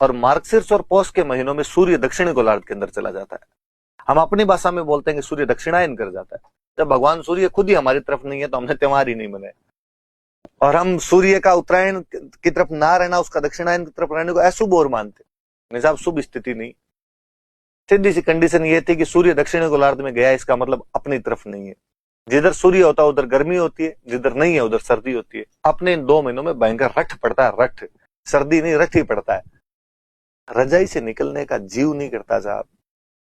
और मार्गशीर्ष और पौष के महीनों में सूर्य दक्षिणी गोलार्ध के अंदर चला जाता है। हम अपनी भाषा में बोलते हैं कि सूर्य दक्षिणायन कर जाता है। जब भगवान सूर्य खुद ही हमारी तरफ नहीं है तो हमने त्योहार ही नहीं मनाए। और हम सूर्य का उत्तरायण की तरफ ना रहना, उसका दक्षिणायन की तरफ रहने को अशुभ और मानते। निजाब शुभ स्थिति नहीं, सीधी सी कंडीशन ये थी कि सूर्य दक्षिणी गोलार्ध में गया, इसका मतलब अपनी तरफ नहीं है। जिधर सूर्य होता है उधर गर्मी होती है, जिधर नहीं है उधर सर्दी होती है। अपने इन 2 महीनों में भयंकर रठ पड़ता है, रठ, सर्दी नहीं रठ ही पड़ता है। रजाई से निकलने का जीव नहीं करता साहब।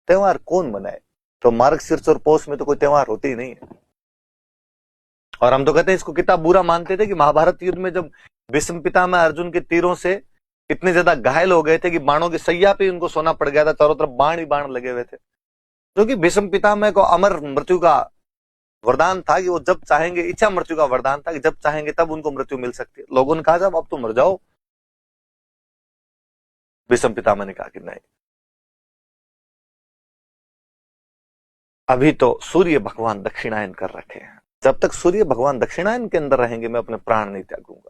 त्योहार कौन मनाए? तो मार्गशीर्ष और पौष में तो कोई त्योहार होते ही नहीं है। और हम तो कहते हैं इसको कितना बुरा मानते थे कि महाभारत युद्ध में जब भीष्म पितामह अर्जुन के तीरों से इतने ज्यादा घायल हो गए थे कि बाणों की सैया पे उनको सोना पड़ गया था, चारों तरफ बाण ही बाण लगे हुए थे। क्योंकि भीष्म पितामह को अमर मृत्यु का वरदान था कि वो जब चाहेंगे, इच्छा मृत्यु का वरदान था कि जब चाहेंगे तब उनको मृत्यु मिल सकती है। लोगों ने कहा जब अब तो मर जाओ। भीष्म पितामह ने कहा कि नहीं, अभी तो सूर्य भगवान दक्षिणायन कर रखे हैं। जब तक सूर्य भगवान दक्षिणायन के अंदर रहेंगे मैं अपने प्राण नहीं त्यागूंगा।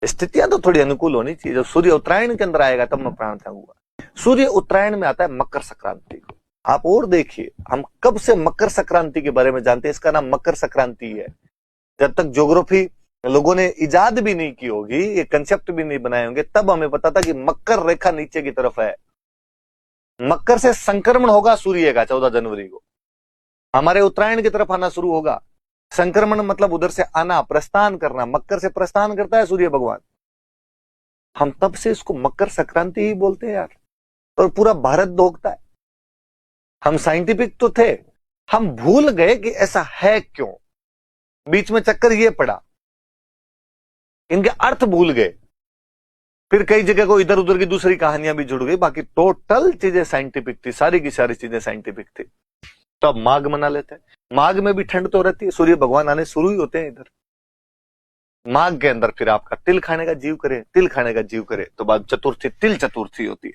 स्थितियां तो थोड़ी अनुकूल होनी चाहिए। जब सूर्य उत्तरायण के अंदर आएगा तब मैं प्राण त्यागूंगा। सूर्य उत्तरायण में आता है मकर संक्रांति को। आप और देखिए, हम कब से मकर संक्रांति के बारे में जानते हैं। इसका नाम मकर संक्रांति है। जब तक ज्योग्राफी लोगों ने इजाद भी नहीं की होगी, ये कंसेप्ट भी नहीं बनाए होंगे, तब हमें पता था कि मकर रेखा नीचे की तरफ है। मकर से संक्रमण होगा सूर्य का 14 जनवरी को, हमारे उत्तरायण की तरफ आना शुरू होगा। संक्रमण मतलब उधर से आना, प्रस्थान करना। मकर से प्रस्थान करता है सूर्य भगवान। हम तब से इसको मकर संक्रांति ही बोलते हैं यार। और पूरा भारत भोगता है। हम साइंटिफिक तो थे, हम भूल गए कि ऐसा है क्यों। बीच में चक्कर ये पड़ा, इनके अर्थ भूल गए। फिर कई जगह को इधर उधर की दूसरी कहानियां भी जुड़ गई। बाकी टोटल चीजें साइंटिफिक थी, सारी की सारी चीजें साइंटिफिक थी। तो अब माघ मना लेते हैं। माघ में भी ठंड तो रहती है, सूर्य भगवान आने शुरू ही होते हैं इधर। माघ के अंदर फिर आपका तिल खाने का जीव करे, तिल खाने का जीव करे तो बाद चतुर्थी, तिल चतुर्थी होती है।